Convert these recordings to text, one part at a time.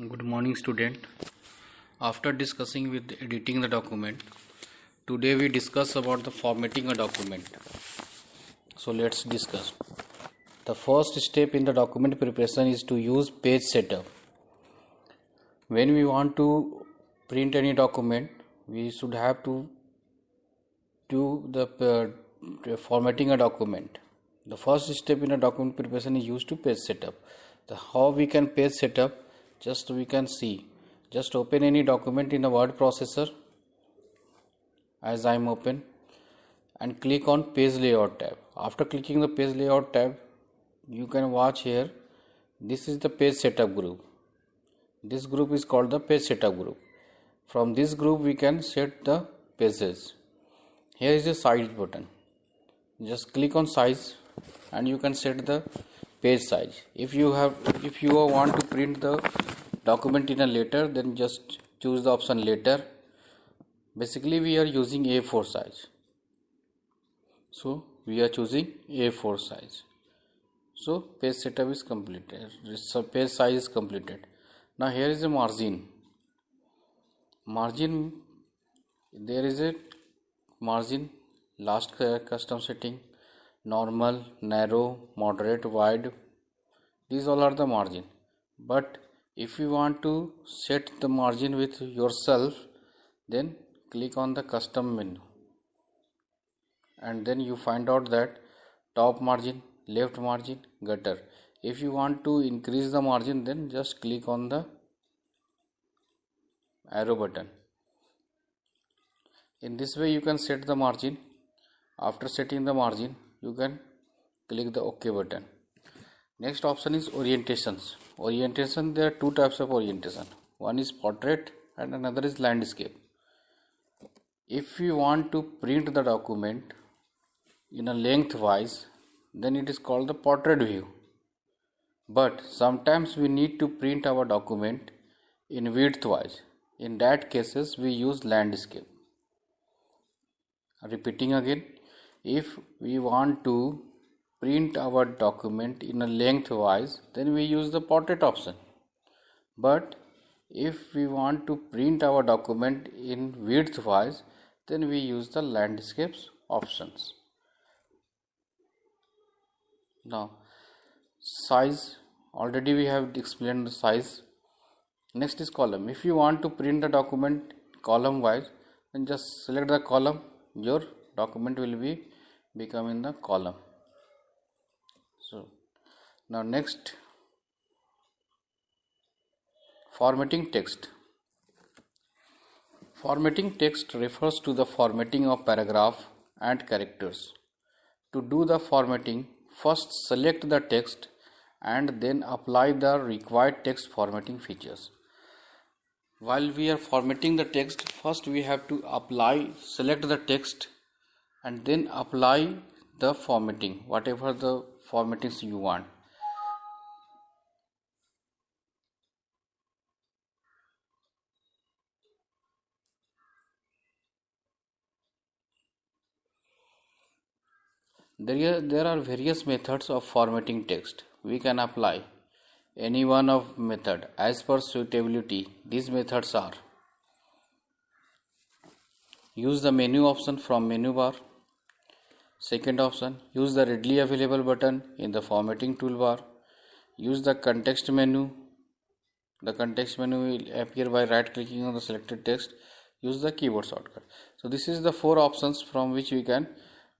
Good morning, student. After discussing with editing the document, today we discuss about the formatting a document. So let's discuss. The first step in the document preparation is to use page setup. When we want to print any document, we should have to do the formatting a document. The first step in a document preparation is used to page setup. How we can page setup? Just we can see. Just open any document in a word processor, as I am open, and click on page layout tab. After clicking the page layout tab, you can watch here. This is the page setup group. This group is called the page setup group. From this group we can set the pages. Here is the size button. Just click on size and you can set the page size. If you want to print the document in a letter, then just choose the option letter. Basically we are using A4 size, so we are choosing A4 size. So page setup is completed. So page size is completed. Now here is a margin. There is a margin, last custom setting, normal, narrow, moderate, wide. These all are the margin. But if you want to set the margin with yourself, then click on the custom menu and then you find out that top margin, left margin, gutter. If you want to increase the margin, then just click on the arrow button. In this way you can set the margin. After setting the margin, you can click the OK button. Next option is orientations. Orientation, there are two types of orientation. One is portrait and another is landscape. If you want to print the document in a lengthwise, then it is called the portrait view. But sometimes we need to print our document in widthwise. In that cases we use landscape. Repeating again, if we want to print our document in a lengthwise, then we use the portrait option. But if we want to print our document in widthwise, then we use the landscapes options. Now size, already we have explained the size. Next is column. If you want to print the document column wise, then just select the column. Your document will be become in the column. So now next, formatting text. Formatting text refers to the formatting of paragraph and characters. To do the formatting, first select the text and then apply the required text formatting features. While we are formatting the text, first we have to select the text and then apply the formatting, whatever the formattings you want. There are various methods of formatting text. We can apply any one of method as per suitability. These methods are: use the menu option from menu bar. Second option, use the readily available button in the formatting toolbar. Use the context menu. The context menu will appear by right clicking on the selected text. Use the keyboard shortcut. So this is the four options from which we can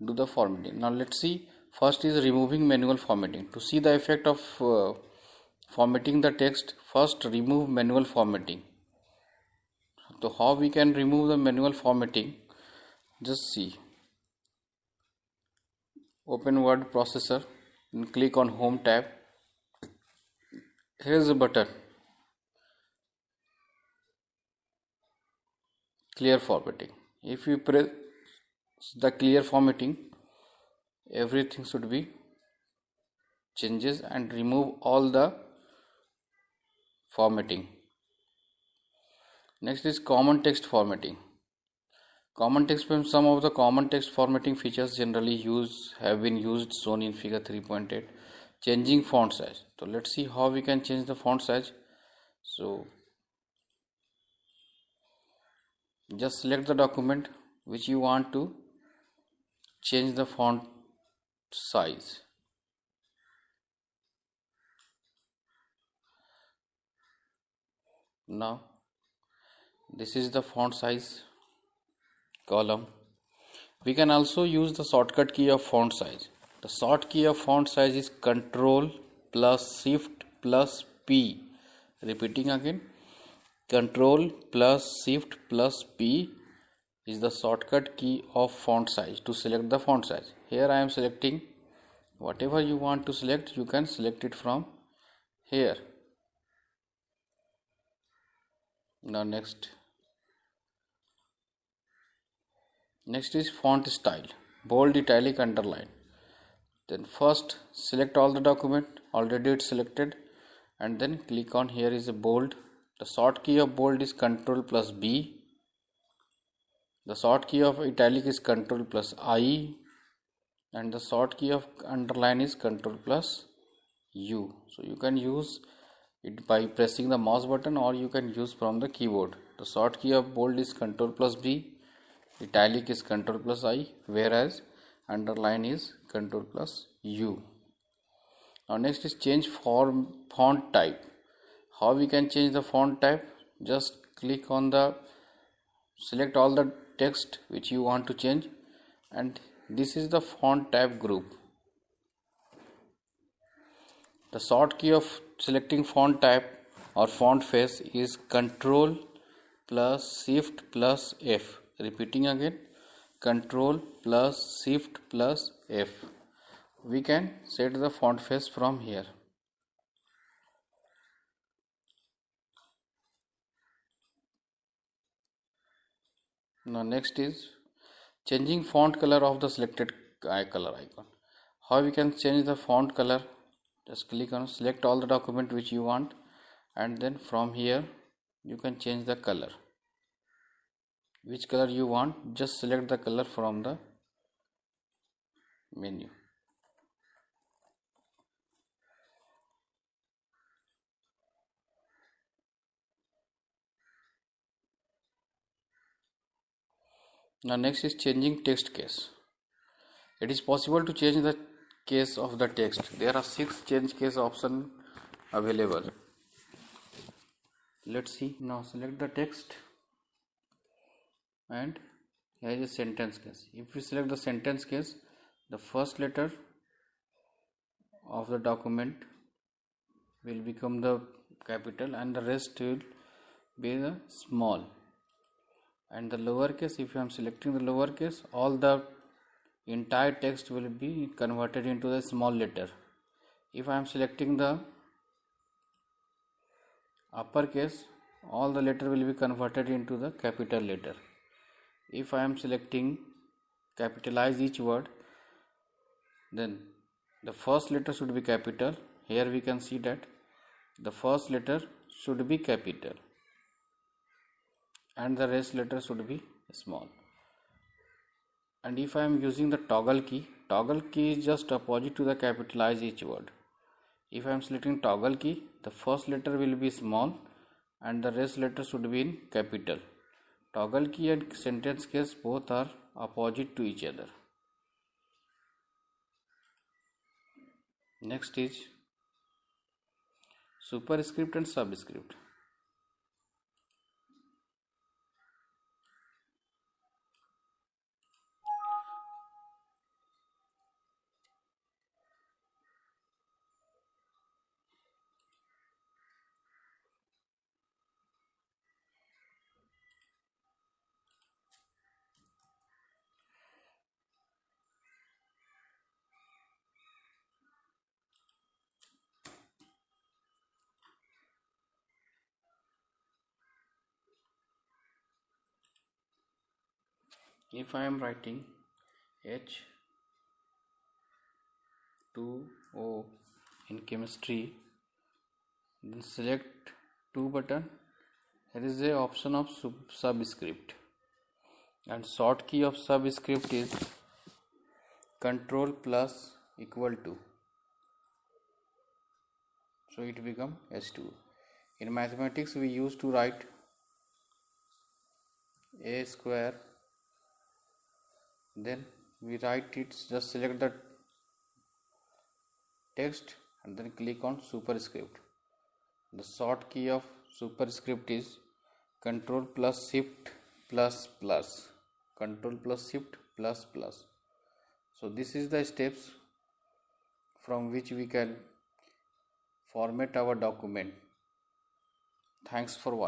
do the formatting. Now let's see. First is removing manual formatting. To see the effect of formatting the text, first remove manual formatting. So how we can remove the manual formatting? Just see. Open word processor and click on home tab. Here is a button, clear formatting. If you press the clear formatting, everything should be changes and remove all the formatting. Next is common text formatting. Some of the common text formatting features generally have been used, shown in figure 3.8. Changing font size. So let's see how we can change the font size. So just select the document which you want to change the font size. Now this is the font size column. We can also use the shortcut key of font size. The short key of font size is Ctrl plus Shift plus P. Repeating again, Ctrl plus Shift plus P is the shortcut key of font size to select the font size. Here I am selecting whatever you want to select, you can select it from here. Now next is font style, bold, italic, underline. Then first select all the document, already it's selected, and then click on here is a bold. The short key of bold is Ctrl plus B. The short key of italic is Ctrl plus I, and the short key of underline is Ctrl plus U. So you can use it by pressing the mouse button, or you can use from the keyboard. The short key of bold is Ctrl plus B, italic is Ctrl plus I, whereas underline is Ctrl plus U. Now next is change font type. How we can change the font type? Just click on the, select all the text which you want to change, and this is the font type group. The short key of selecting font type or font face is Ctrl plus Shift plus F. Repeating again, Ctrl plus Shift plus F. We can set the font face from here. Now next is changing font color of the selected color icon. How we can change the font color? Just click on, select all the document which you want, and then from here you can change the color. Which color you want, just select the color from the menu. Now next is changing text case. It is possible to change the case of the text. There are 6 change case option available. Let's see. Now select the text, and here is a sentence case. If we select the sentence case, the first letter of the document will become the capital and the rest will be the small. And the lowercase, if I am selecting the lowercase, all the entire text will be converted into the small letter. If I am selecting the uppercase, all the letter will be converted into the capital letter. If I am selecting capitalize each word, then the first letter should be capital. Here we can see that the first letter should be capital and the rest letter should be small. And if I am using the toggle key is just opposite to the capitalize each word. If I am selecting toggle key, the first letter will be small and the rest letter should be in capital. Toggle key and sentence case both are opposite to each other. Next is superscript and subscript. If I am writing H2O in chemistry, then select 2 button. There is a option of subscript, and short key of subscript is Control plus equal to, so it become H2. In mathematics we used to write a square, then we write it, just select the text and then click on superscript. The short key of superscript is Control plus Shift plus plus, Control plus Shift plus plus. So this is the steps from which we can format our document. Thanks for watching.